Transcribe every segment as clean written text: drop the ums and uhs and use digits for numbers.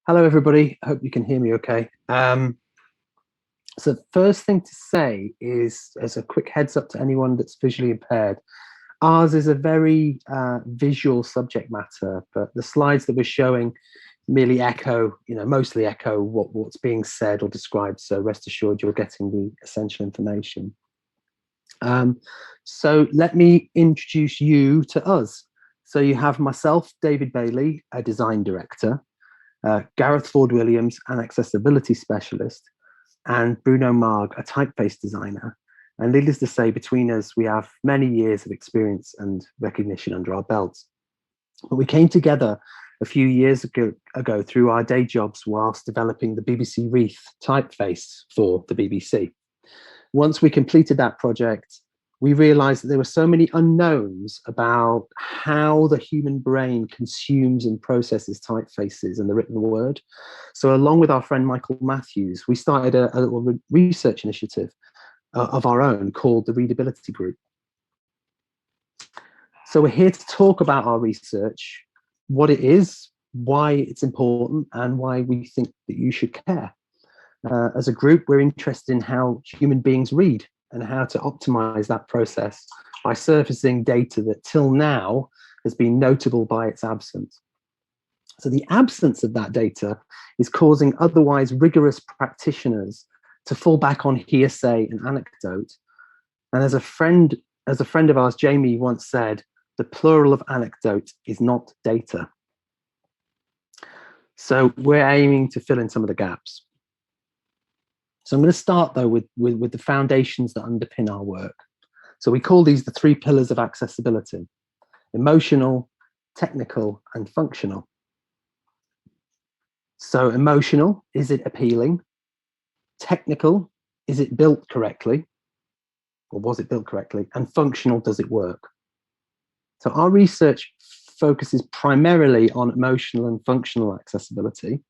Hello, everybody. I hope you can hear me okay. So the first thing to say is, as a quick heads up to anyone that's visually impaired, ours is a very visual subject matter, but the slides that we're showing merely echo, mostly echo what's being said or described. So rest assured you're getting the essential information. So let me introduce you to us. So you have myself, David Bailey, a design director, Gareth Ford Williams, an accessibility specialist, and Bruno, a typeface designer. And needless to say, between us, we have many years of experience and recognition under our belts. But we came together a few years ago through our day jobs whilst developing the BBC Reith typeface for the BBC. Once we completed that project, we realized that there were so many unknowns about how the human brain consumes and processes typefaces and the written word. So along with our friend Michael Matthews, we started a little research initiative of our own called the Readability Group. So we're here to talk about our research, what it is, why it's important, and why we think that you should care. As a group, we're interested in how human beings read and how to optimize that process by surfacing data that till now has been notable by its absence. So the absence of that data is causing otherwise rigorous practitioners to fall back on hearsay and anecdote. And as a friend of ours, Jamie, once said, the plural of anecdote is not data. So we're aiming to fill in some of the gaps. So I'm going to start, though, with the foundations that underpin our work. So we call these the three pillars of accessibility: emotional, technical, and functional. So emotional, is it appealing? Technical, is it built correctly? Or was it built correctly? And functional, does it work? So our research focuses primarily on emotional and functional accessibility,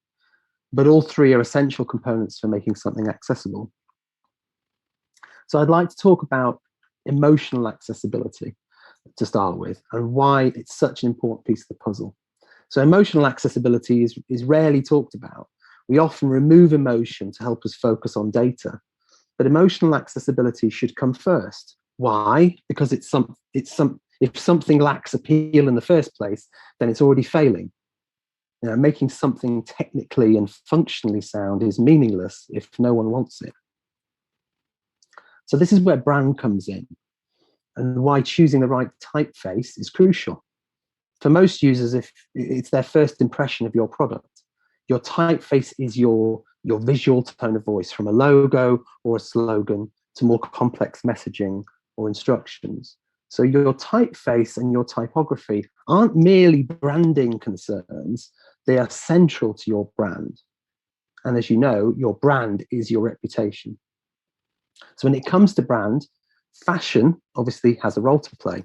but all three are essential components for making something accessible. So I'd like to talk about emotional accessibility to start with, and why it's such an important piece of the puzzle. So emotional accessibility is rarely talked about. We often remove emotion to help us focus on data, but emotional accessibility should come first. Why? Because if something lacks appeal in the first place, then it's already failing. Making something technically and functionally sound is meaningless if no one wants it. So this is where brand comes in, and why choosing the right typeface is crucial. For most users, if it's their first impression of your product, your typeface is your visual tone of voice, from a logo or a slogan to more complex messaging or instructions. So your typeface and your typography aren't merely branding concerns, they are central to your brand. And as you know, your brand is your reputation. So when it comes to brand, fashion obviously has a role to play.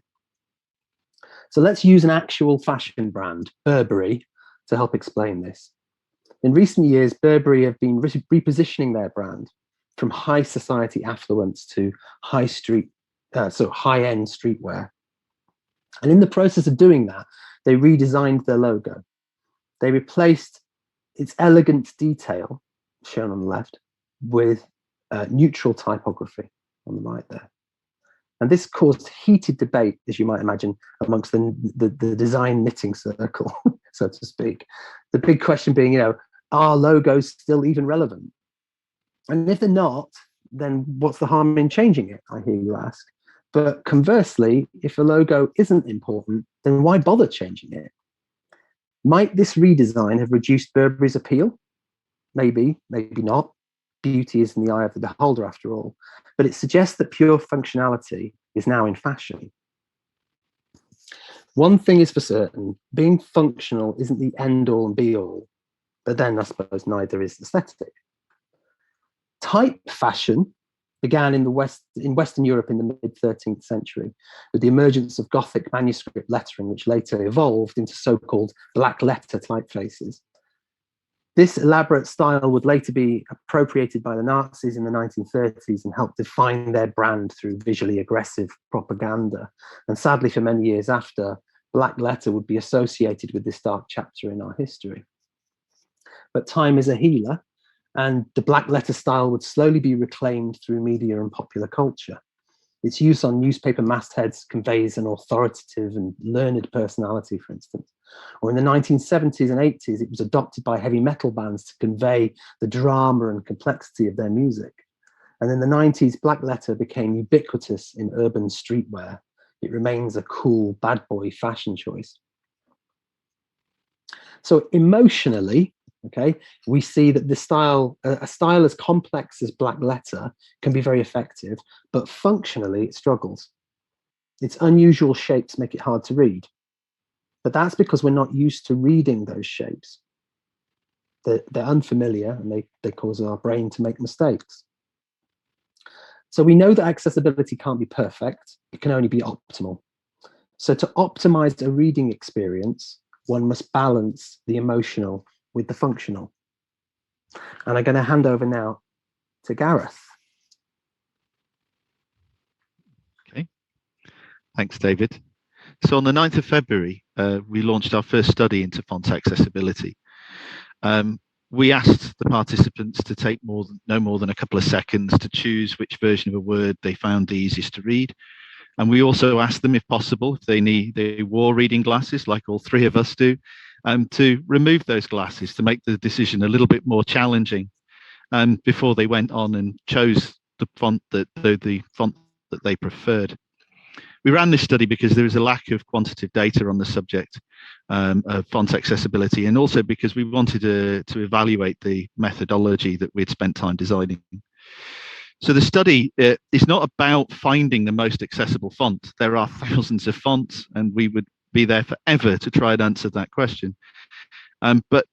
So let's use an actual fashion brand, Burberry, to help explain this. In recent years, Burberry have been repositioning their brand from high society affluence to high-end streetwear. And in the process of doing that, they redesigned their logo. They replaced its elegant detail, shown on the left, with neutral typography on the right there. And this caused heated debate, as you might imagine, amongst the design knitting circle, so to speak. The big question being, are logos still even relevant? And if they're not, then what's the harm in changing it, I hear you ask. But conversely, if a logo isn't important, then why bother changing it? Might this redesign have reduced Burberry's appeal? Maybe, maybe not. Beauty is in the eye of the beholder, after all. But it suggests that pure functionality is now in fashion. One thing is for certain: being functional isn't the end-all and be-all. But then, I suppose, neither is aesthetic. Type fashion began in Western Europe in the mid-13th century with the emergence of Gothic manuscript lettering, which later evolved into so-called black letter typefaces. This elaborate style would later be appropriated by the Nazis in the 1930s and help define their brand through visually aggressive propaganda. And sadly, for many years after, black letter would be associated with this dark chapter in our history. but time is a healer, and the black letter style would slowly be reclaimed through media and popular culture. Its use on newspaper mastheads conveys an authoritative and learned personality, for instance. Or in the 1970s and 80s, it was adopted by heavy metal bands to convey the drama and complexity of their music. And in the 90s, black letter became ubiquitous in urban streetwear. It remains a cool bad boy fashion choice. So emotionally, okay, we see that the style, a style as complex as black letter can be very effective, but functionally it struggles. Its unusual shapes make it hard to read. But that's because we're not used to reading those shapes. They're unfamiliar, and they cause our brain to make mistakes. So we know that accessibility can't be perfect, it can only be optimal. So to optimize a reading experience, one must balance the emotional with the functional. And I'm going to hand over now to Gareth. Okay, thanks, David. So on the 9th of February, we launched our first study into font accessibility. We asked the participants to take no more than a couple of seconds to choose which version of a word they found the easiest to read. And we also asked them, if possible, if they wore reading glasses, like all three of us do, to remove those glasses to make the decision a little bit more challenging. Before they went on and chose the font that they preferred. We ran this study because there was a lack of quantitative data on the subject of font accessibility, and also because we wanted to evaluate the methodology that we'd spent time designing. So the study is not about finding the most accessible font. There are thousands of fonts, and we would be there forever to try and answer that question. But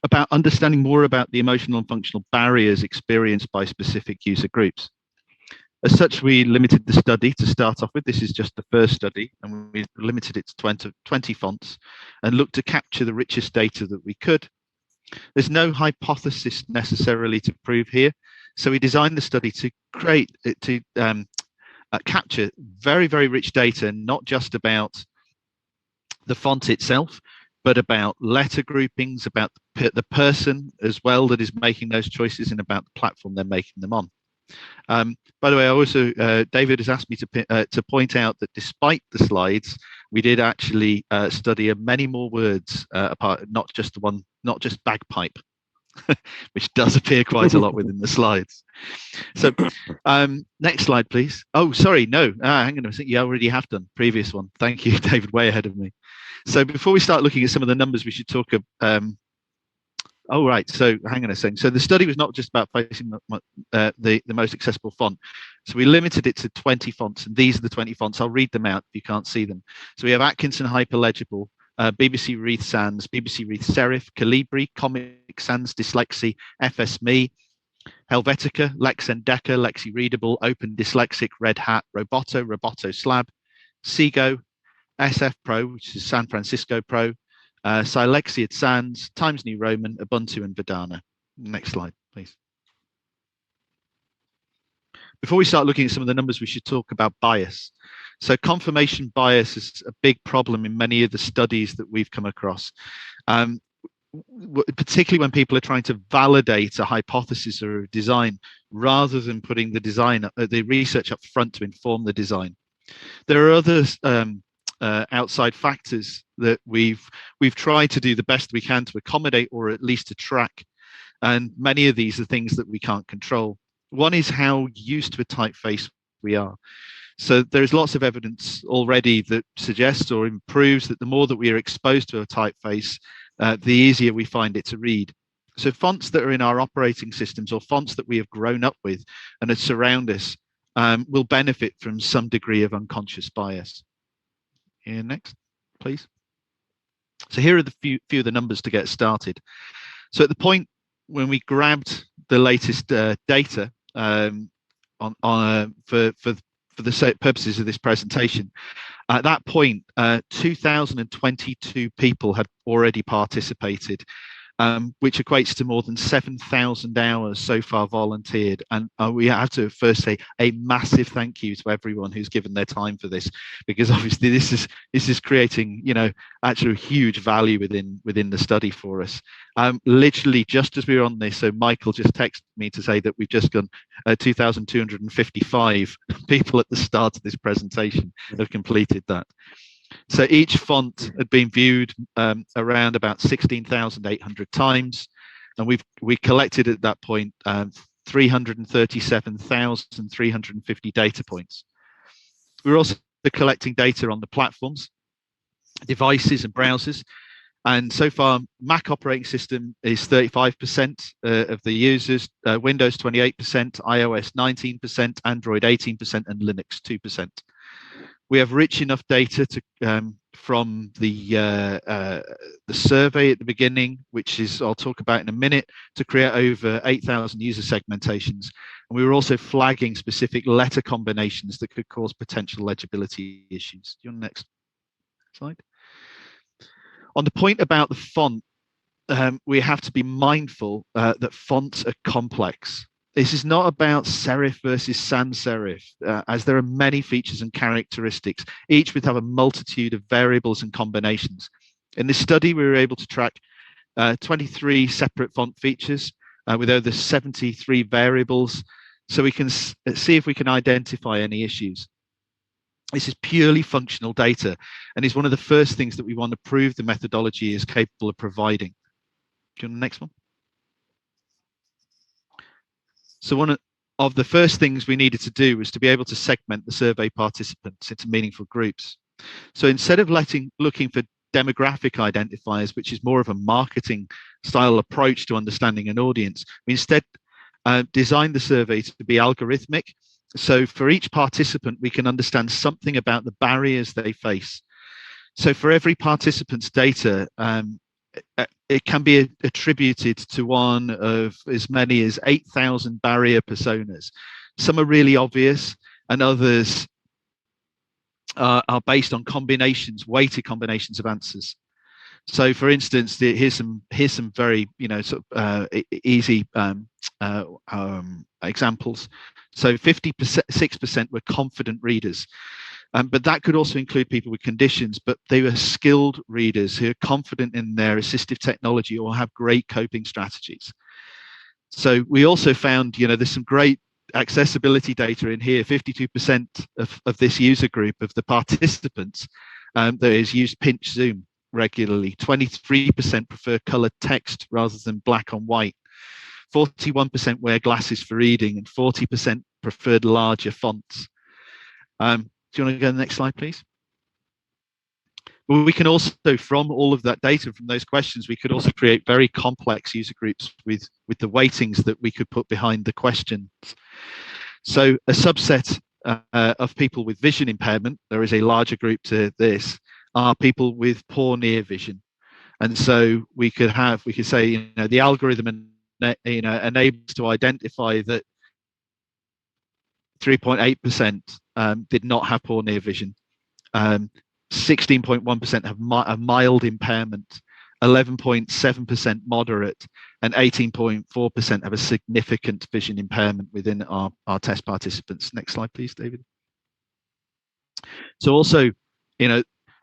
about understanding more about the emotional and functional barriers experienced by specific user groups. As such, we limited the study to start off with. This is just the first study, and we limited it to 20 fonts and looked to capture the richest data that we could. There's no hypothesis necessarily to prove here, so we designed the study to capture very, very rich data, not just about the font itself, but about letter groupings, about the person as well that is making those choices, and about the platform they're making them on. By the way, I also David has asked me to point out that despite the slides, we did actually study many more words apart, not just bagpipe, which does appear quite a lot within the slides. So next slide, please. Oh, sorry, no, hang on a second. You already have done previous one. Thank you, David, way ahead of me. So before we start looking at some of the numbers, we should talk of oh, right. So hang on a second. So the study was not just about facing the most accessible font. So we limited it to 20 fonts, and these are the 20 fonts. I'll read them out if you can't see them. So we have Atkinson Hyperlegible, BBC Reith Sans, BBC Reith Serif, Calibri, Comic Sans, Dyslexia, FSMe, Helvetica, Lex Endeca, Lexi Readable, Open Dyslexic, Red Hat, Roboto Slab, Seago, SF Pro, which is San Francisco Pro, Silexiad Sans, Times New Roman, Ubuntu, and Verdana. Next slide, please. Before we start looking at some of the numbers, we should talk about bias. So confirmation bias is a big problem in many of the studies that we've come across, particularly when people are trying to validate a hypothesis or a design rather than putting the research up front to inform the design. There are other outside factors that we've tried to do the best we can to accommodate, or at least to track, and many of these are things that we can't control. One is how used to a typeface we are. So there's lots of evidence already that suggests or improves that the more that we are exposed to a typeface, the easier we find it to read. So fonts that are in our operating systems, or fonts that we have grown up with and that surround us, will benefit from some degree of unconscious bias. Here, next, please. So here are the few of the numbers to get started. So at the point when we grabbed the latest data for the purposes of this presentation, at that point, 2,022 people had already participated which equates to more than 7,000 hours so far volunteered. And we have to first say a massive thank you to everyone who's given their time for this, because obviously this is creating, you know, actually huge value within the study for us. Literally just as we were on this, so Michael just texted me to say that we've just gone 2,255 people at the start of this presentation have completed that. So each font had been viewed around about 16,800 times, and we collected at that point 337,350 data points. We were also collecting data on the platforms, devices, and browsers. And so far, Mac operating system is 35% of the users, Windows 28%, iOS 19%, Android 18%, and Linux 2%. We have rich enough data to from the survey at the beginning, which is I'll talk about in a minute, to create over 8,000 user segmentations. And we were also flagging specific letter combinations that could cause potential legibility issues. Do you want the next slide? On the point about the font, we have to be mindful that fonts are complex. This is not about serif versus sans serif, as there are many features and characteristics, each would have a multitude of variables and combinations. In this study, we were able to track 23 separate font features with over 73 variables, so we can see if we can identify any issues. This is purely functional data, and is one of the first things that we want to prove the methodology is capable of providing. Do you want the next one? So one of the first things we needed to do was to be able to segment the survey participants into meaningful groups. So instead of looking for demographic identifiers, which is more of a marketing style approach to understanding an audience, we instead designed the survey to be algorithmic. So for each participant, we can understand something about the barriers they face. So for every participant's data, it can be attributed to one of as many as 8,000 barrier personas. Some are really obvious, and others are based on combinations, weighted combinations of answers. So, for instance, here's some very easy examples. So, 56% were confident readers. But that could also include people with conditions, but they were skilled readers who are confident in their assistive technology or have great coping strategies. So we also found, there's some great accessibility data in here. 52% of this user group of the participants that is used pinch zoom regularly. 23% prefer colored text rather than black on white. 41% wear glasses for reading, and 40% preferred larger fonts. Do you want to go to the next slide, please? Well, we can also, from all of that data, from those questions, we could also create very complex user groups with the weightings that we could put behind the questions. So a subset of people with vision impairment, there is a larger group to this, are people with poor near vision. And so we could say, the algorithm enables to identify that 3.8% did not have poor near vision. 16.1% have a mild impairment, 11.7% moderate, and 18.4% have a significant vision impairment within our test participants. Next slide, please, David. So also,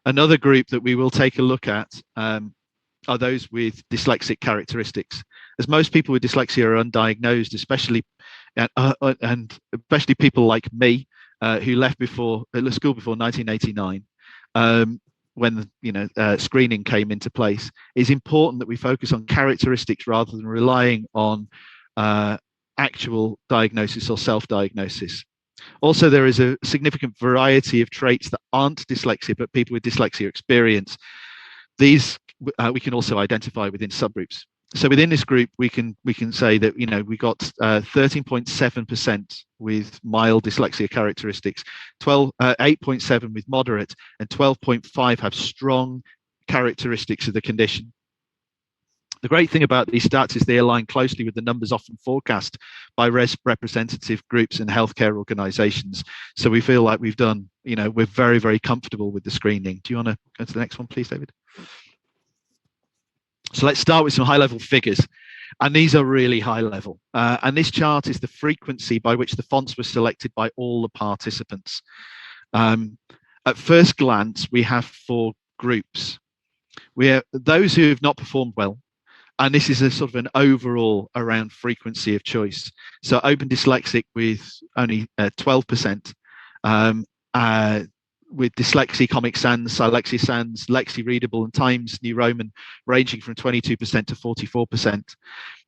another group that we will take a look at are those with dyslexic characteristics. As most people with dyslexia are undiagnosed, especially people like me, who left school before 1989, when screening came into place. It's important that we focus on characteristics rather than relying on actual diagnosis or self-diagnosis. Also, there is a significant variety of traits that aren't dyslexia, but people with dyslexia experience. These we can also identify within subgroups. So within this group, we can say that we got 13.7% with mild dyslexia characteristics, 8.7 with moderate, and 12.5 have strong characteristics of the condition. The great thing about these stats is they align closely with the numbers often forecast by representative groups and healthcare organisations. So we feel like we've done, we're very, very comfortable with the screening. Do you want to go to the next one, please, David? So let's start with some high-level figures. And these are really high level. And this chart is the frequency by which the fonts were selected by all the participants. At first glance, we have 4 groups. We have those who have not performed well, and this is a sort of an overall around frequency of choice. So open dyslexic with only 12%, with dyslexia, Comic Sans, Dyslexia Sans, Lexi Readable, and Times New Roman ranging from 22% to 44%.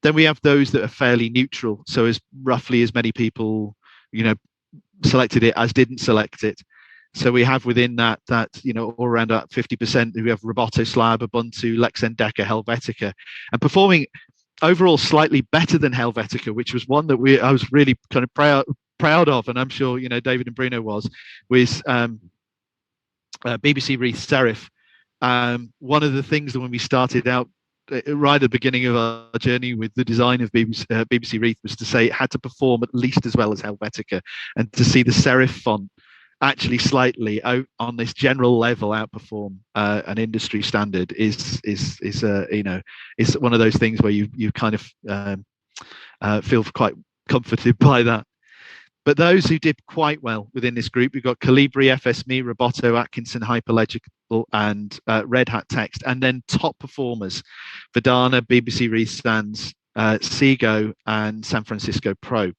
Then we have those that are fairly neutral, so as roughly as many people, selected it as didn't select it. So we have within that all around about 50%. We have Roboto, Slab, Ubuntu, Lex Endeca, Helvetica, and performing overall slightly better than Helvetica, which was one that I was really kind of proud of, and I'm sure David and Bruno was BBC Reith Serif. One of the things that when we started out right at the beginning of our journey with the design of BBC Reith was to say it had to perform at least as well as Helvetica, and to see the serif font actually slightly out on this general level outperform an industry standard is one of those things where you kind of feel quite comforted by that. But those who did quite well within this group, we've got Calibri, FSME, Roboto, Atkinson, Hyperlegical, and Red Hat Text. And then top performers, Verdana, BBC Reith Sans, Seago, and San Francisco Pro.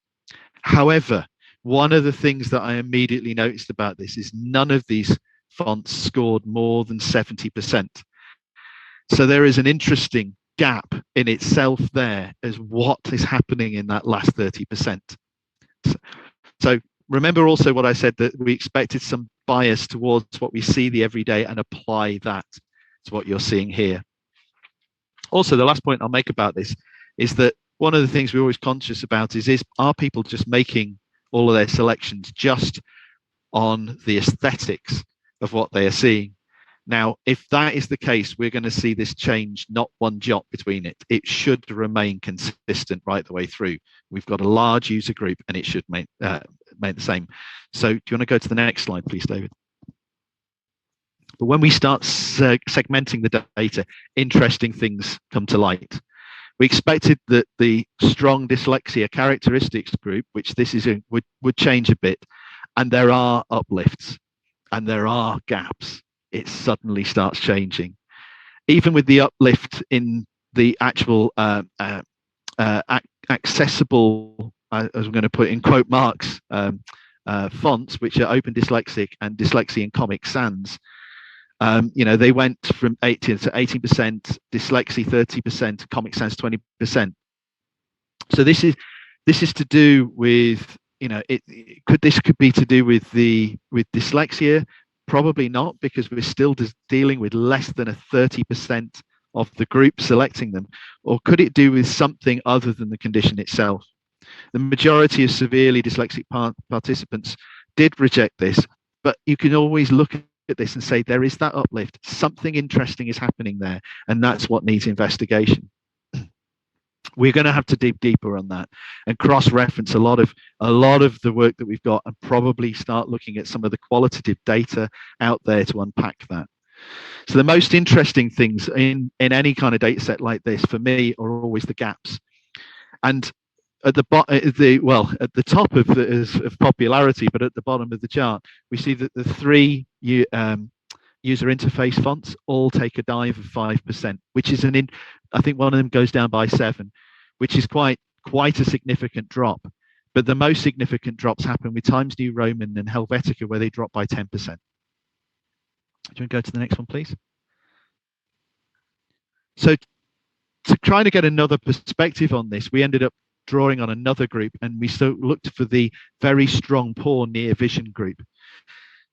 However, one of the things that I immediately noticed about this is none of these fonts scored more than 70%. So there is an interesting gap in itself there as what is happening in that last 30%. So remember also what I said, that we expected some bias towards what we see the everyday and apply that to what you're seeing here. Also, the last point I'll make about this is that one of the things we're always conscious about is are people just making all of their selections just on the aesthetics of what they are seeing? Now, if that is the case, we're going to see this change, not one jot between it. It should remain consistent right the way through. We've got a large user group and it should make the same. So do you want to go to the next slide, please, David? But when we start segmenting the data, interesting things come to light. We expected that the strong dyslexia characteristics group, which this is would change a bit, and there are uplifts and there are gaps. It suddenly starts changing. Even with the uplift in the actual accessible, as I'm going to put in quote marks, fonts, which are Open Dyslexic and Dyslexia and Comic Sans, they went from 18 to 18%, Dyslexia 30%, Comic Sans 20%. So this is to do with, this could be to do with dyslexia. Probably not, because we're still dealing with less than a 30% of the group selecting them. Or could it do with something other than the condition itself? The majority of severely dyslexic participants did reject this, but you can always look at this and say there is that uplift. Something interesting is happening there, and that's what needs investigation. We're going to have to dig deeper on that and cross-reference a lot of the work that we've got, and probably start looking at some of the qualitative data out there to unpack that. So the most interesting things in any kind of data set like this for me are always the gaps. And at the top of popularity, but at the bottom of the chart, we see that the 3 user interface fonts all take a dive of 5%, which is I think one of them goes down by 7, which is quite a significant drop. But the most significant drops happen with Times New Roman and Helvetica, where they drop by 10%. Do you want to go to the next one, please? So to try to get another perspective on this, we ended up drawing on another group, and we looked for the very strong poor near vision group.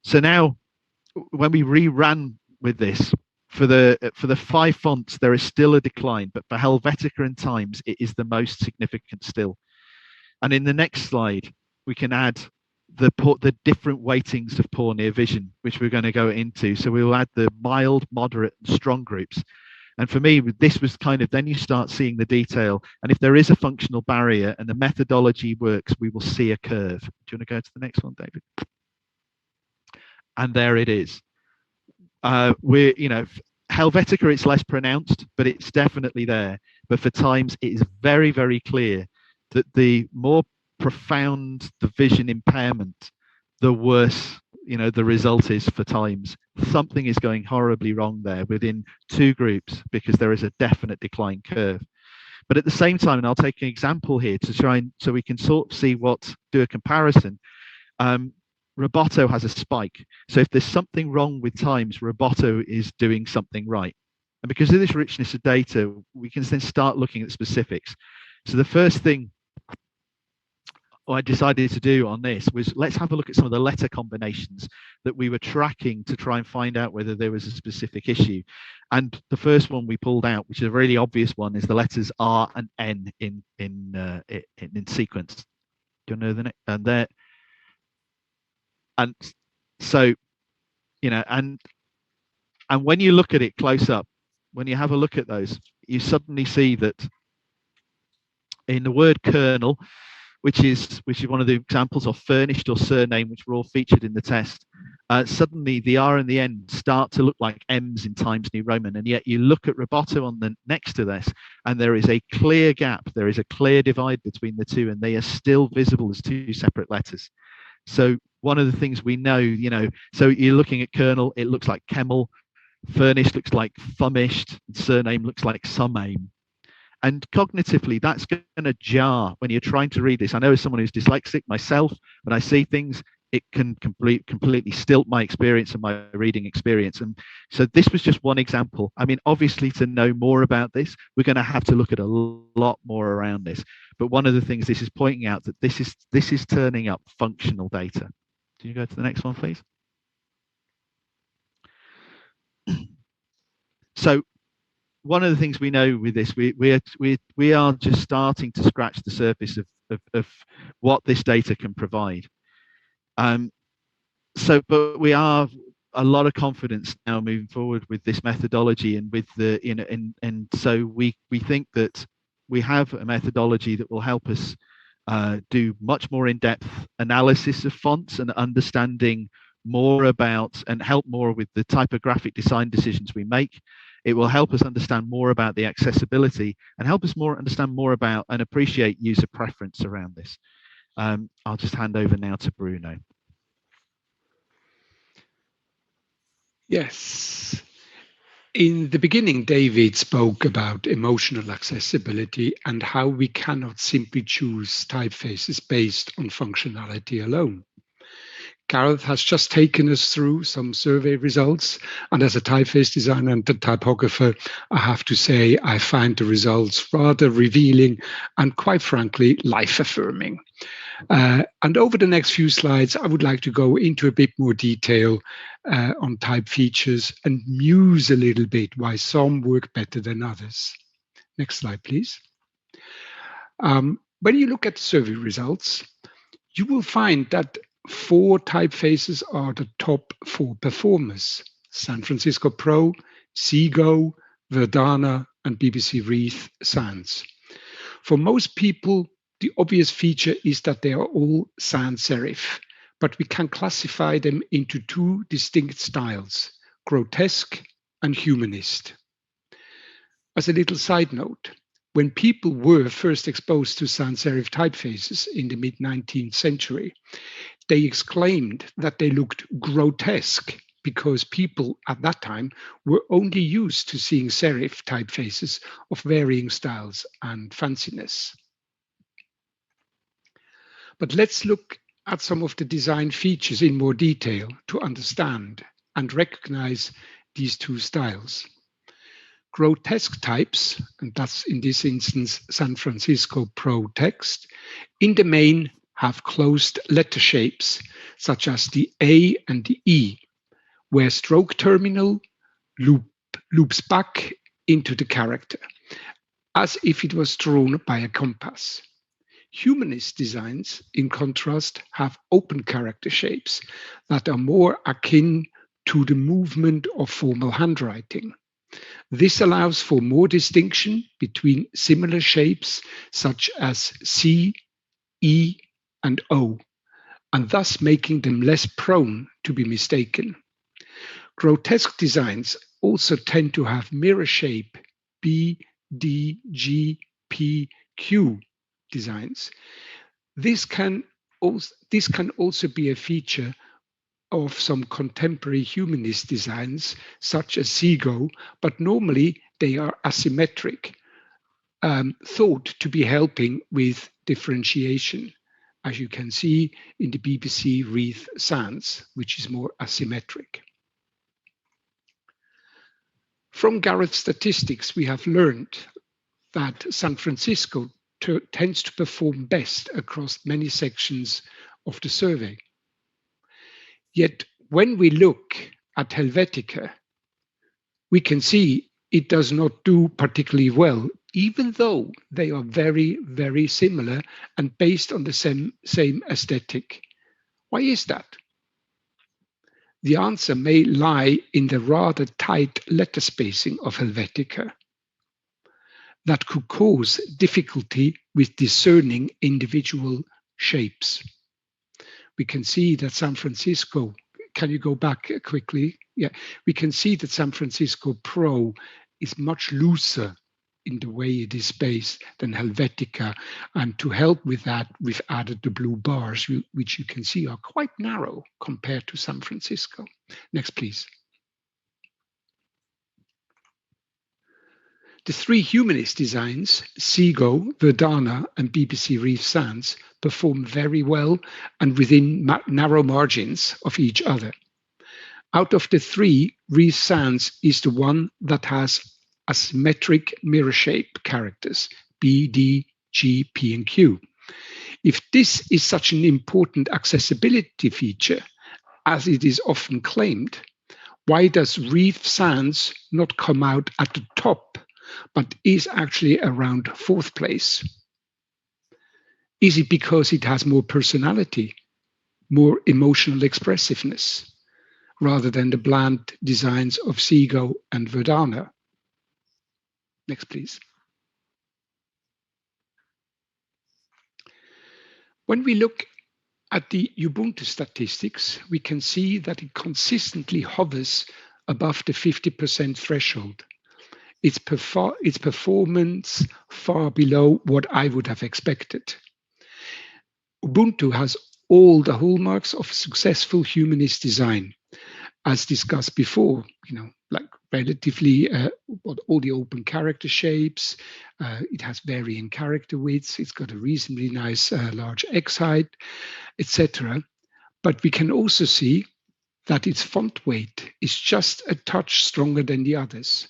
So now when we reran with this, for the 5 fonts, there is still a decline, but for Helvetica and Times, it is the most significant still. And in the next slide, we can add the different weightings of poor near vision, which we're going to go into. So we'll add the mild, moderate, and strong groups. And for me, this was kind of, then you start seeing the detail. And if there is a functional barrier and the methodology works, we will see a curve. Do you want to go to the next one, David? And there it is. Helvetica, it's less pronounced, but it's definitely there. But for Times, it is very, very clear that the more profound the vision impairment, the worse, the result is for Times. Something is going horribly wrong there within two groups, because there is a definite decline curve. But at the same time, and I'll take an example here to try and so we can sort of do a comparison. Roboto has a spike. So if there's something wrong with Times, Roboto is doing something right. And because of this richness of data, we can then start looking at specifics. So the first thing I decided to do on this was, let's have a look at some of the letter combinations that we were tracking to try and find out whether there was a specific issue. And the first one we pulled out, which is a really obvious one, is the letters R and N in sequence. Do you know the next? And there. And so, and when you look at it close up, when you have a look at those, you suddenly see that in the word kernel, which is one of the examples of furnished or surname, which were all featured in the test, suddenly the R and the N start to look like M's in Times New Roman. And yet you look at Roboto on the next to this, and there is a clear gap. There is a clear divide between the two, and they are still visible as two separate letters. So one of the things we know, so you're looking at kernel, it looks like Kemmel, furnished looks like fumished, and surname looks like sumaim. And cognitively, that's going to jar when you're trying to read this. I know as someone who's dyslexic myself, when I see things, it can completely stilt my experience and my reading experience. And so this was just one example. I mean, obviously, to know more about this, we're going to have to look at a lot more around this. But one of the things this is pointing out, that this is turning up functional data. Can you go to the next one, please? So one of the things we know with this, we are just starting to scratch the surface of what this data can provide. But we are a lot of confidence now moving forward with this methodology, and with the and so we think that we have a methodology that will help us do much more in-depth analysis of fonts and understanding more about, and help more with the typographic design decisions we make. It will help us understand more about the accessibility, and help us understand more about and appreciate user preference around this. I'll just hand over now to Bruno. Yes. In the beginning, David spoke about emotional accessibility and how we cannot simply choose typefaces based on functionality alone. Gareth has just taken us through some survey results, and as a typeface designer and a typographer, I have to say I find the results rather revealing and, quite frankly, life-affirming. And over the next few slides, I would like to go into a bit more detail on type features and muse a little bit why some work better than others. Next slide, please. When you look at survey results, you will find that 4 typefaces are the top 4 performers: San Francisco Pro, Seago, Verdana, and BBC Reith Sans. For most people, the obvious feature is that they are all sans serif, but we can classify them into 2 distinct styles: grotesque and humanist. As a little side note, when people were first exposed to sans serif typefaces in the mid-19th century, they exclaimed that they looked grotesque because people at that time were only used to seeing serif typefaces of varying styles and fanciness. But let's look at some of the design features in more detail to understand and recognize these 2 styles. Grotesque types, and that's in this instance San Francisco Pro text, in the main have closed letter shapes, such as the A and the E, where stroke terminal loops back into the character, as if it was drawn by a compass. Humanist designs, in contrast, have open character shapes that are more akin to the movement of formal handwriting. This allows for more distinction between similar shapes, such as C, E, and O, and thus making them less prone to be mistaken. Grotesque designs also tend to have mirror shape B, D, G, P, Q designs. This can also be a feature of some contemporary humanist designs, such as Seago, but normally they are asymmetric, thought to be helping with differentiation, as you can see in the BBC Reith sans, which is more asymmetric. From Gareth's statistics, we have learned that San Francisco tends to perform best across many sections of the survey. Yet when we look at Helvetica, we can see it does not do particularly well, even though they are very, very similar and based on the same aesthetic. Why is that? The answer may lie in the rather tight letter spacing of Helvetica that could cause difficulty with discerning individual shapes. We can see that San Francisco, can you go back quickly? Yeah, we can see that San Francisco Pro is much looser in the way it is spaced than Helvetica. And to help with that, we've added the blue bars, which you can see are quite narrow compared to San Francisco. Next, please. The three humanist designs, Seago, Verdana, and BBC Reith sans, perform very well and within narrow margins of each other. Out of the three, Reith sans is the one that has asymmetric mirror shape characters, B, D, G, P, and Q. If this is such an important accessibility feature, as it is often claimed, why does Reith sans not come out at the top, but is actually around fourth place? Is it because it has more personality, more emotional expressiveness, rather than the bland designs of Seago and Verdana? Next, please. When we look at the Ubuntu statistics, we can see that it consistently hovers above the 50% threshold. Its performance far below what I would have expected. Ubuntu has all the hallmarks of successful humanist design, as discussed before, like relatively all the open character shapes, it has varying character widths, it's got a reasonably nice large X height, etc. But we can also see that its font weight is just a touch stronger than the others.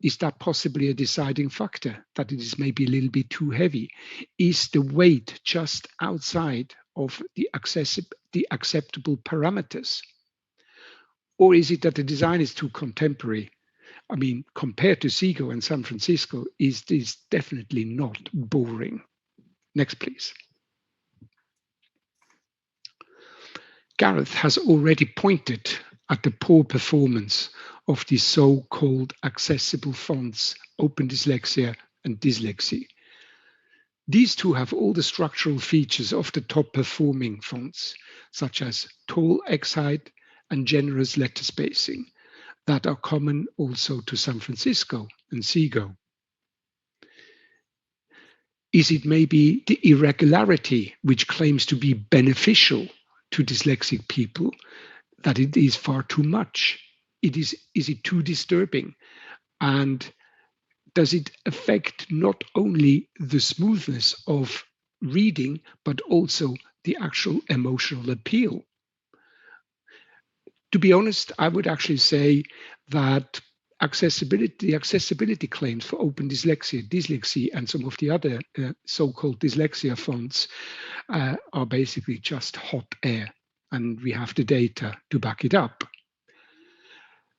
Is that possibly a deciding factor, that it is maybe a little bit too heavy? Is the weight just outside of the acceptable parameters? Or is it that the design is too contemporary? I mean, compared to Seago and San Francisco, is this definitely not boring? Next, please. Gareth has already pointed at the poor performance of the so-called accessible fonts, Open Dyslexia and Dyslexie. These two have all the structural features of the top performing fonts, such as tall X height and generous letter spacing, that are common also to San Francisco and Seago. Is it maybe the irregularity which claims to be beneficial to dyslexic people, that it is far too much? Is it too disturbing? And does it affect not only the smoothness of reading, but also the actual emotional appeal? To be honest, I would actually say that the accessibility claims for Open Dyslexia, Dyslexie, and some of the other so-called dyslexia fonts are basically just hot air, and we have the data to back it up.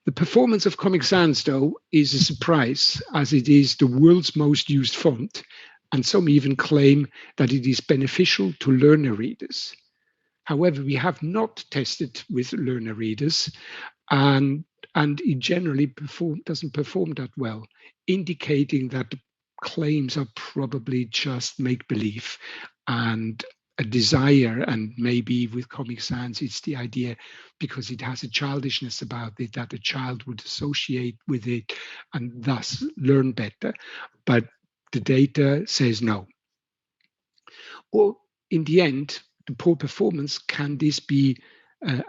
The performance of Comic Sans, though, is a surprise, as it is the world's most used font, and some even claim that it is beneficial to learner readers. However, we have not tested with learner readers, and it generally doesn't perform that well, indicating that the claims are probably just make-believe and a desire, and maybe with Comic Sans it's the idea because it has a childishness about it that a child would associate with it and thus learn better. But the data says no. Or in the end, the poor performance, can this be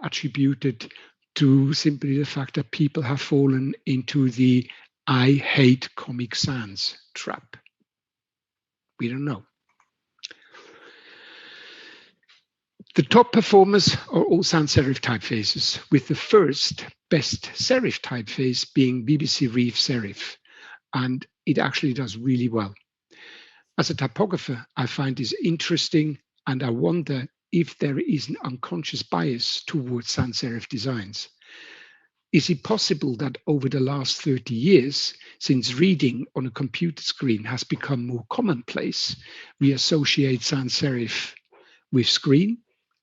attributed to simply the fact that people have fallen into the "I hate Comic Sans" trap? We don't know. The top performers are all sans serif typefaces, with the first best serif typeface being BBC Reith serif, and it actually does really well. As a typographer, I find this interesting, and I wonder if there is an unconscious bias towards sans serif designs. Is it possible that over the last 30 years, since reading on a computer screen has become more commonplace, we associate sans serif with screen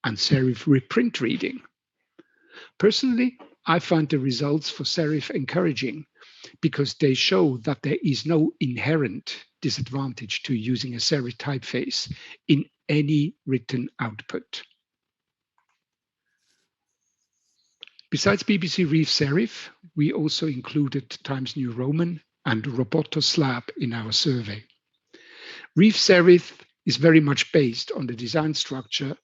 and serif reprint reading? Personally, I find the results for serif encouraging because they show that there is no inherent disadvantage to using a serif typeface in any written output. Besides BBC Reith serif, we also included Times New Roman and Roboto Slab in our survey. Reith serif is very much based on the design structure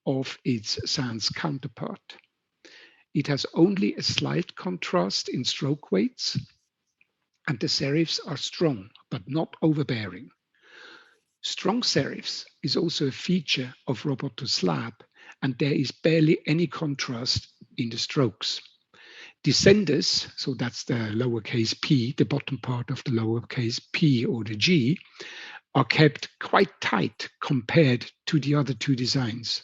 of its sans counterpart. It has only a slight contrast in stroke weights, and the serifs are strong but not overbearing. Strong serifs is also a feature of Roboto Slab, and there is barely any contrast in the strokes. Descenders, so that's the lowercase p, the bottom part of the lowercase p or the g, are kept quite tight compared to the other two designs.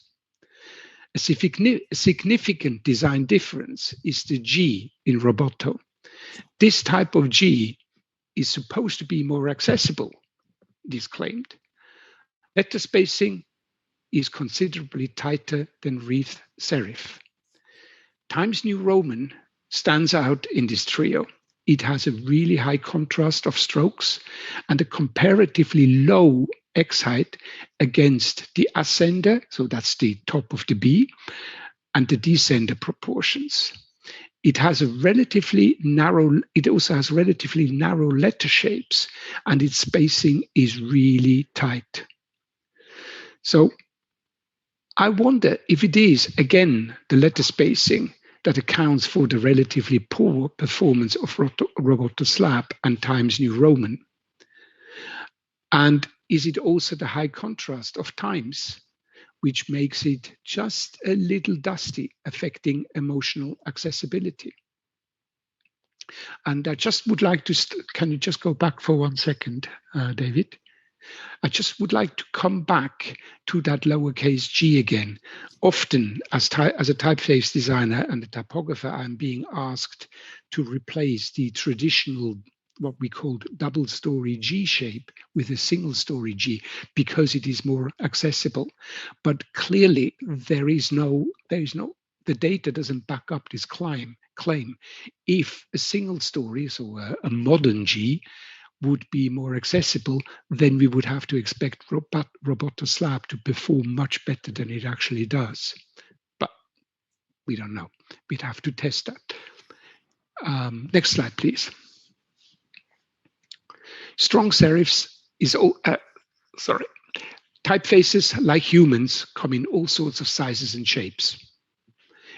A significant design difference is the G in Roboto. This type of G is supposed to be more accessible, it is claimed. Letter spacing is considerably tighter than Reith serif. Times New Roman stands out in this trio. It has a really high contrast of strokes and a comparatively low X height against the ascender, so that's the top of the B, and the descender proportions. It has a relatively narrow, it also has relatively narrow letter shapes, and its spacing is really tight. So I wonder if it is, again, the letter spacing that accounts for the relatively poor performance of Roboto Slab and Times New Roman. And is it also the high contrast of Times, which makes it just a little dusty, affecting emotional accessibility? And I just would like to, can you just go back for 1 second, David? I just would like to come back to that lowercase g again. Often, as a typeface designer and a typographer, I'm being asked to replace the traditional, what we called double-story G shape with a single-story G because it is more accessible. But clearly, the data doesn't back up this claim. If a single story, so a modern G, would be more accessible, then we would have to expect Roboto Slab to perform much better than it actually does. But we don't know. We'd have to test that. Next slide, please. Strong serifs is typefaces, like humans, come in all sorts of sizes and shapes.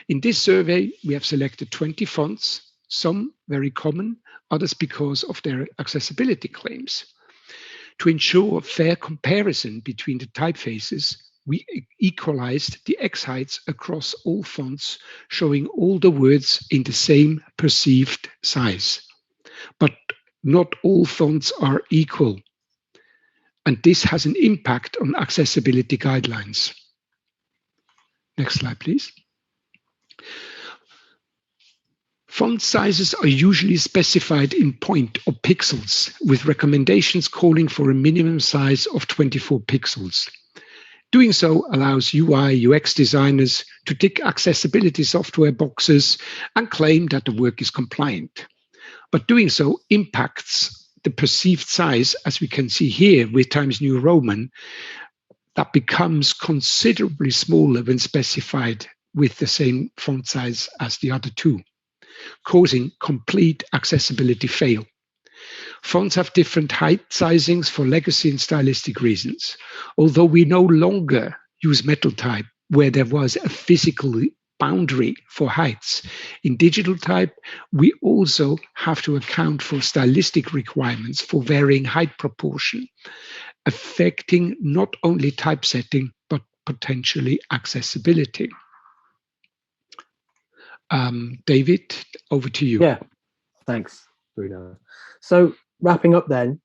In this survey, we have selected 20 fonts, some very common, others because of their accessibility claims. To ensure fair comparison between the typefaces, we equalized the X heights across all fonts, showing all the words in the same perceived size. But not all fonts are equal, and this has an impact on accessibility guidelines. Next slide, please. Font sizes are usually specified in point or pixels, with recommendations calling for a minimum size of 24 pixels. Doing so allows UI, UX designers to tick accessibility software boxes and claim that the work is compliant. But doing so impacts the perceived size, as we can see here with Times New Roman, that becomes considerably smaller when specified with the same font size as the other two, causing complete accessibility fail. Fonts have different height sizings for legacy and stylistic reasons. Although we no longer use metal type where there was a physical boundary for heights, in digital type, we also have to account for stylistic requirements for varying height proportion, affecting not only typesetting, but potentially accessibility. David, over to you. Yeah, thanks, Bruno. So wrapping up then,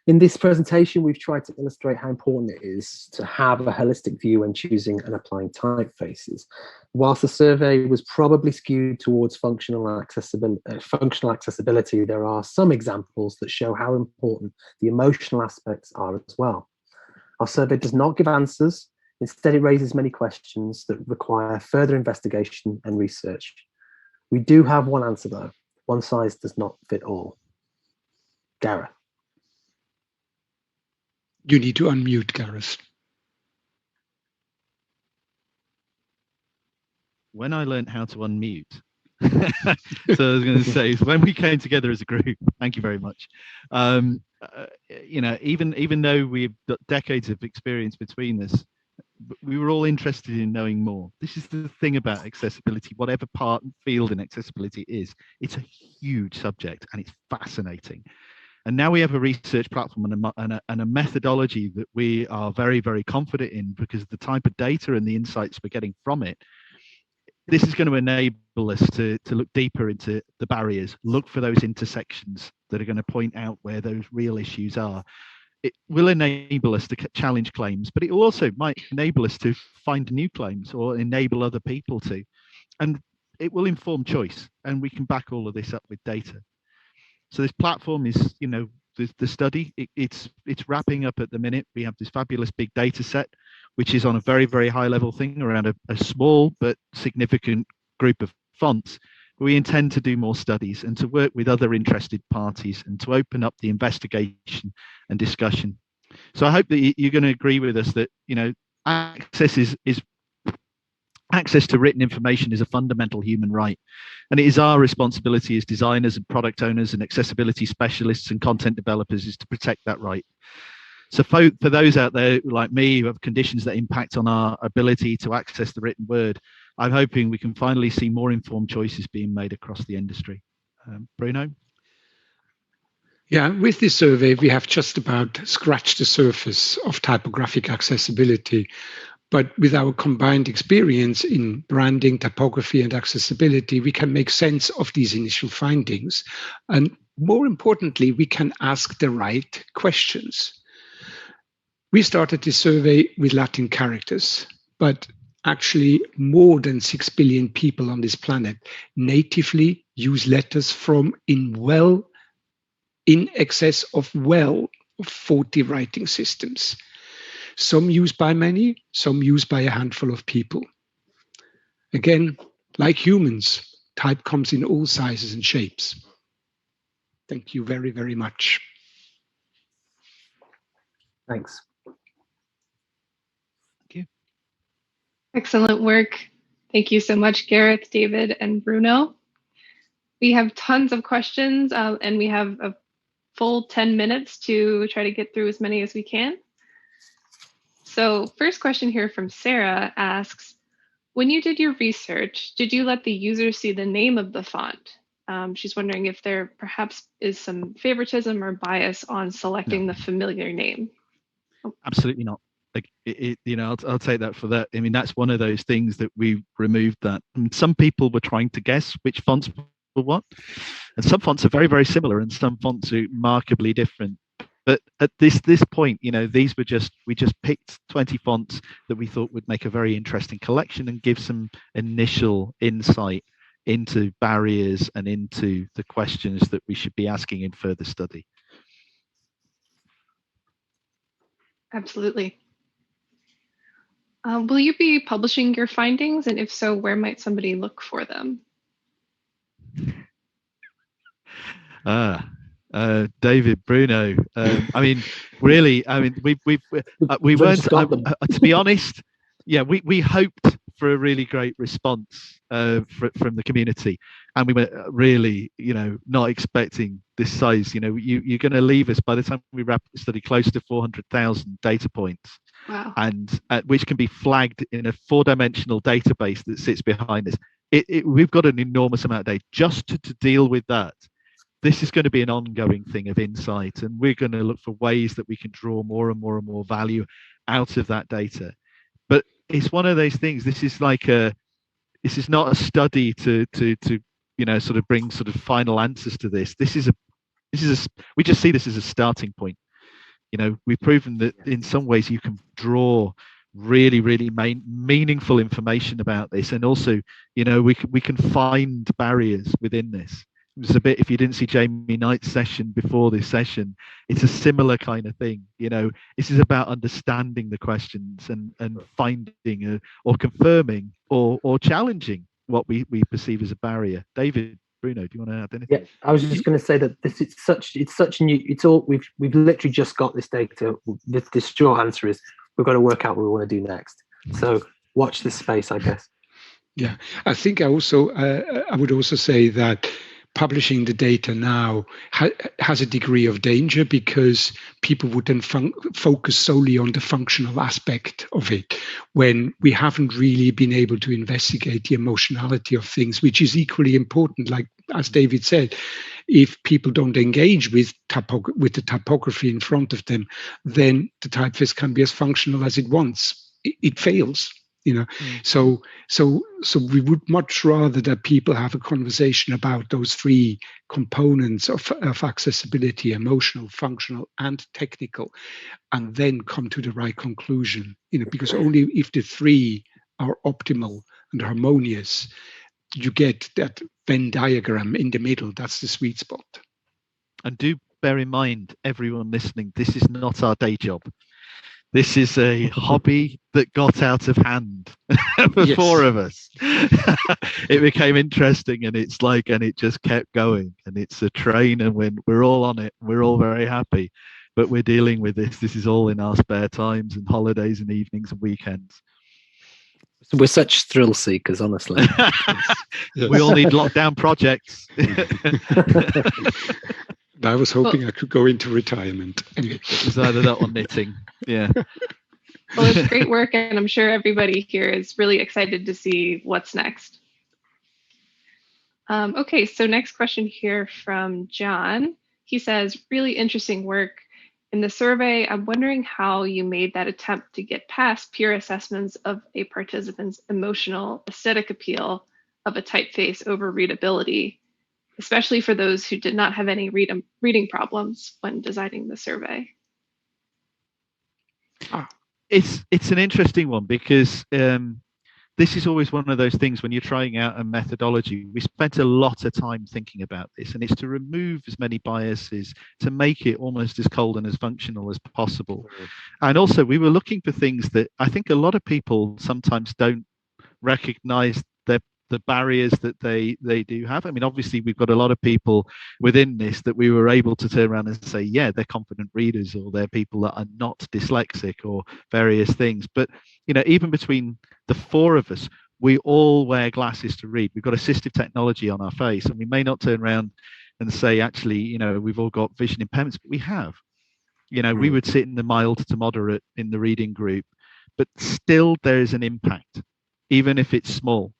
in this presentation, we've tried to illustrate how important it is to have a holistic view when choosing and applying typefaces. Whilst the survey was probably skewed towards functional accessibility, there are some examples that show how important the emotional aspects are as well. Our survey does not give answers. Instead, it raises many questions that require further investigation and research. We do have one answer, though. One size does not fit all. Gareth. You need to unmute, Gareth. When I learned how to unmute, so I was going to say, when we came together as a group, thank you very much. You know, even though we've got decades of experience between us, we were all interested in knowing more. This is the thing about accessibility, whatever part and field in accessibility is, it's a huge subject and it's fascinating. And now we have a research platform and a methodology that we are very, very confident in because of the type of data and the insights we're getting from it. This is going to enable us to look deeper into the barriers, look for those intersections that are going to point out where those real issues are. It will enable us to challenge claims, but it also might enable us to find new claims or enable other people to. And it will inform choice, and we can back all of this up with data. So this platform is, you know, the study, it's wrapping up at the minute. We have this fabulous big data set, which is on a very, very high level thing around a small but significant group of fonts. We intend to do more studies and to work with other interested parties and to open up the investigation and discussion. So I hope that you're going to agree with us that, you know, access to written information is a fundamental human right. And it is our responsibility as designers and product owners and accessibility specialists and content developers is to protect that right. So for those out there like me who have conditions that impact on our ability to access the written word, I'm hoping we can finally see more informed choices being made across the industry. Bruno? Yeah, with this survey, we have just about scratched the surface of typographic accessibility. But with our combined experience in branding, typography, and accessibility, we can make sense of these initial findings. And more importantly, we can ask the right questions. We started this survey with Latin characters, but actually more than 6 billion people on this planet natively use letters from in excess of 40 writing systems. Some used by many, some used by a handful of people. Again, like humans, type comes in all sizes and shapes. Thank you very, very much. Thanks. Thank you. Excellent work. Thank you so much, Gareth, David, and Bruno. We have tons of questions and we have a full 10 minutes to try to get through as many as we can. So first question here from Sarah asks, when you did your research, did you let the user see the name of the font? She's wondering if there perhaps is some favoritism or bias on selecting the familiar name. Absolutely not. Like you know, I'll take that for that. I mean, that's one of those things that we removed that. And some people were trying to guess which fonts were what, and some fonts are very, very similar, and some fonts are remarkably different. But at this point, you know, we just picked 20 fonts that we thought would make a very interesting collection and give some initial insight into barriers and into the questions that we should be asking in further study. Absolutely. Will you be publishing your findings? And if so, where might somebody look for them? David, Bruno. I mean, really, I mean, we weren't, just got them. to be honest, yeah, we hoped for a really great response from the community, and we were really, not expecting this size. You're going to leave us by the time we wrap the study close to 400,000 data points. Wow. And which can be flagged in a 4-dimensional database that sits behind us. We've got an enormous amount of data just to deal with that. This is going to be an ongoing thing of insight, and we're going to look for ways that we can draw more and more and more value out of that data. But it's one of those things. This is not a study to sort of bring sort of final answers to this. We just see this as a starting point. We've proven that in some ways you can draw really, really meaningful information about this, and also, we can find barriers within this. It was a bit, if you didn't see Jamie Knight's session before this session, it's a similar kind of thing. This is about understanding the questions and finding or confirming or challenging what we perceive as a barrier. David, Bruno, do you want to add anything? Yeah, I was just going to say that it's such new. It's all we've literally just got this data. This short answer is we've got to work out what we want to do next. So watch this space, I guess. Yeah, I think I would also say that publishing the data now has a degree of danger, because people would then focus solely on the functional aspect of it, when we haven't really been able to investigate the emotionality of things, which is equally important. Like, as David said, if people don't engage with the typography in front of them, then the typeface can be as functional as it wants. It fails. So we would much rather that people have a conversation about those 3 components of accessibility: emotional, functional, and technical, and then come to the right conclusion. Because only if the 3 are optimal and harmonious, you get that Venn diagram in the middle. That's the sweet spot. And do bear in mind, everyone listening, this is not our day job. This is a hobby that got out of hand for Yes. 4 of us. It became interesting, and it just kept going. And it's a train, and we're all on it. We're all very happy, but we're dealing with this. This is all in our spare times and holidays and evenings and weekends. We're such thrill seekers, honestly. Yes. We all need lockdown projects. I was hoping I could go into retirement. Anyway. It's either that or knitting. Yeah. Well, it's great work, and I'm sure everybody here is really excited to see what's next. Okay, so next question here from John. He says, really interesting work. In the survey, I'm wondering how you made that attempt to get past peer assessments of a participant's emotional aesthetic appeal of a typeface over readability, especially for those who did not have any reading problems when designing the survey. It's an interesting one, because this is always one of those things when you're trying out a methodology. We spent a lot of time thinking about this, and it's to remove as many biases, to make it almost as cold and as functional as possible. And also, we were looking for things that I think a lot of people sometimes don't recognize the barriers that they do have. I mean, obviously, we've got a lot of people within this that we were able to turn around and say, yeah, they're confident readers, or they're people that are not dyslexic, or various things. But, even between the 4 of us, we all wear glasses to read. We've got assistive technology on our face, and we may not turn around and say, actually, we've all got vision impairments, but we have. We would sit in the mild to moderate in the reading group, but still there is an impact, even if it's small.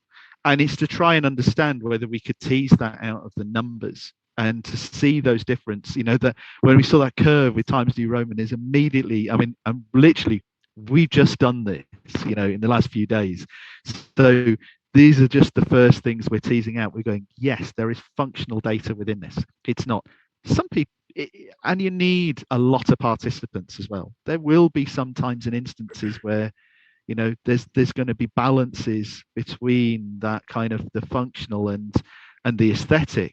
And it's to try and understand whether we could tease that out of the numbers, and to see those difference. That when we saw that curve with Times New Roman, is immediately, literally, we've just done this, in the last few days. So these are just the first things we're teasing out. We're going, yes, there is functional data within this. It's not some people, and you need a lot of participants as well. There will be sometimes in instances where there's going to be balances between that kind of the functional and the aesthetic.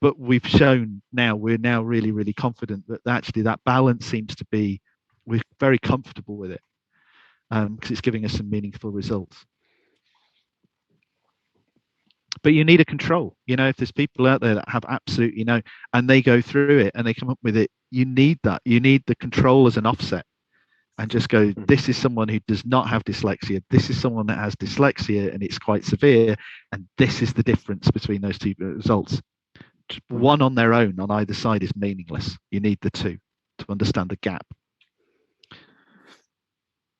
But we've shown now, we're now really, really confident that actually that balance seems to be, we're very comfortable with it, because it's giving us some meaningful results. But you need a control. You know, if there's people out there that have absolutely no, and they go through it and they come up with it, you need that. You need the control as an offset, and just go, this is someone who does not have dyslexia. This is someone that has dyslexia and it's quite severe. And this is the difference between those two results. One on their own on either side is meaningless. You need the two to understand the gap.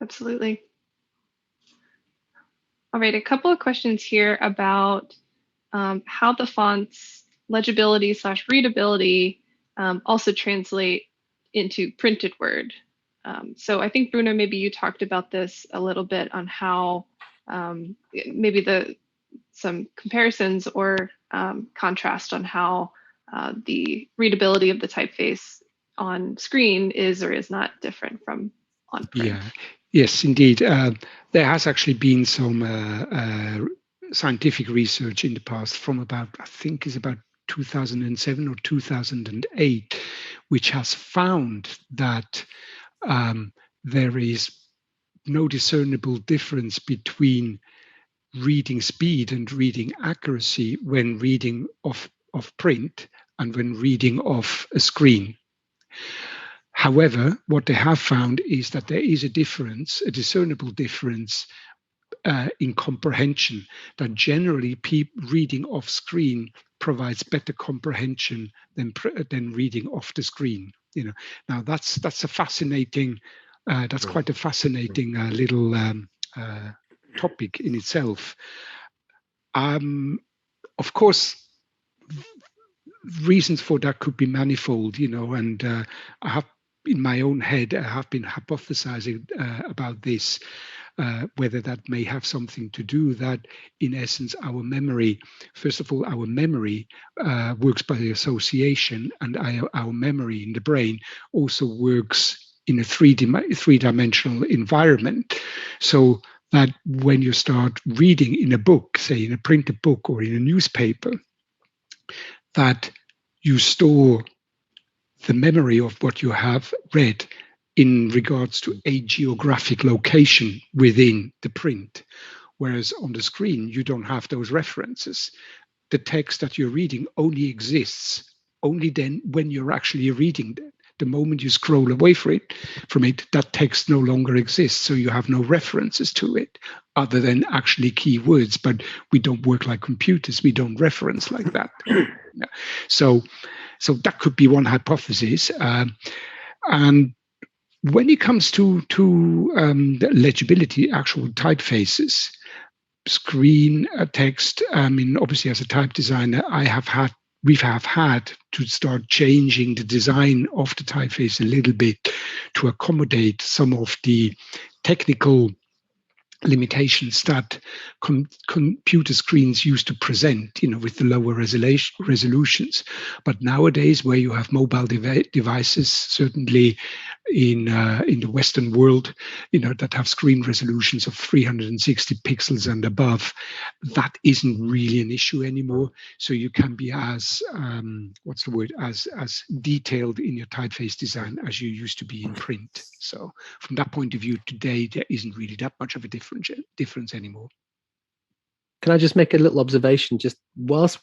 Absolutely. All right, a couple of questions here about how the font's legibility / readability also translate into printed word. So I think, Bruno, maybe you talked about this a little bit on how maybe some comparisons or contrast on how the readability of the typeface on screen is or is not different from on print. Yeah. Yes, indeed. There has actually been some scientific research in the past from about, I think is about 2007 or 2008, which has found that there is no discernible difference between reading speed and reading accuracy when reading of print and when reading off a screen. However, what they have found is that there is a difference, a discernible difference in comprehension, that generally reading off screen provides better comprehension than reading off the screen. You know, now that's a fascinating, that's quite a fascinating little topic in itself. Of course, reasons for that could be manifold, you know, and I have in my own head, I have been hypothesizing about this, whether that may have something to do that, in essence, our memory, first of all, our memory works by association, and our memory in the brain also works in a three-dimensional environment. So that when you start reading in a book, say in a printed book or in a newspaper, that you store the memory of what you have read in regards to a geographic location within the print. Whereas on the screen, you don't have those references. The text that you're reading only exists only then when you're actually reading it. The moment you scroll away from it, that text no longer exists. So you have no references to it other than actually keywords, but we don't work like computers. We don't reference like that. So that could be one hypothesis. And when it comes to the legibility, actual typefaces, screen text, I mean, obviously as a type designer, we have had to start changing the design of the typeface a little bit to accommodate some of the technical limitations that computer screens used to present, you know, with the lower resolutions. But nowadays, where you have mobile devices, certainly in the Western world, you know, that have screen resolutions of 360 pixels and above, that isn't really an issue anymore. So you can be as as detailed in your typeface design as you used to be in print. So from that point of view, today there isn't really that much of a difference anymore. Can I just make a little observation? Just whilst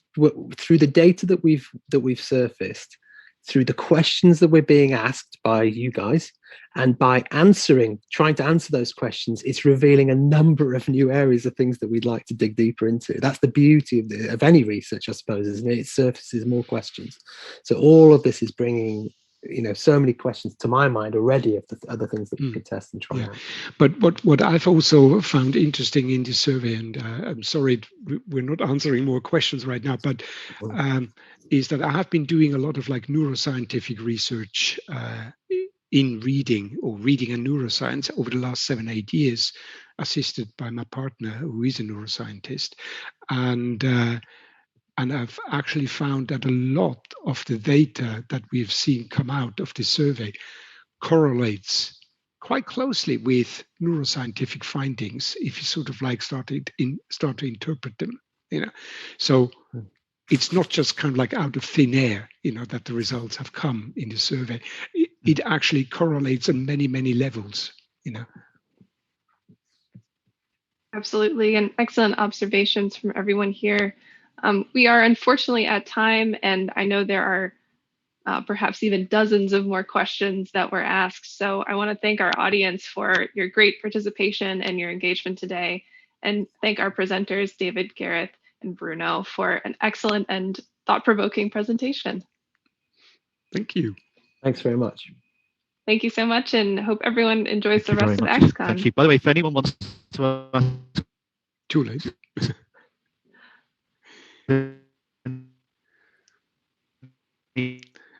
through the data that we've surfaced, through the questions that we're being asked by you guys, and by trying to answer those questions, it's revealing a number of new areas of things that we'd like to dig deeper into. That's the beauty of any research, I suppose, isn't it? It surfaces more questions. So all of this is bringing, you know, so many questions to my mind already of the other things that we could test and try out. But what I've also found interesting in this survey, and I'm sorry we're not answering more questions right now, but is that I have been doing a lot of like neuroscientific research in reading and neuroscience over the last 7-8 years, assisted by my partner, who is a neuroscientist. And I've actually found that a lot of the data that we've seen come out of this survey correlates quite closely with neuroscientific findings if you sort of like start to interpret them, you know. So it's not just kind of like out of thin air, you know, that the results have come in the survey. It actually correlates on many, many levels, you know. Absolutely, and excellent observations from everyone here. We are unfortunately at time, and I know there are perhaps even dozens of more questions that were asked. So I want to thank our audience for your great participation and your engagement today, and thank our presenters, David, Gareth, and Bruno, for an excellent and thought-provoking presentation. Thank you. Thanks very much. Thank you so much, and hope everyone enjoys the Thank you rest very of much. XCon. Thank you. By the way, if anyone wants to ask Too late. I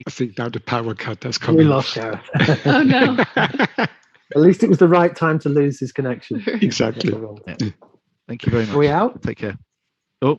think now the power cut has come We in. lost Gareth. Oh no. At least it was the right time to lose his connection. Exactly. Yeah. Thank you very much. Are we out? Take care. Oh.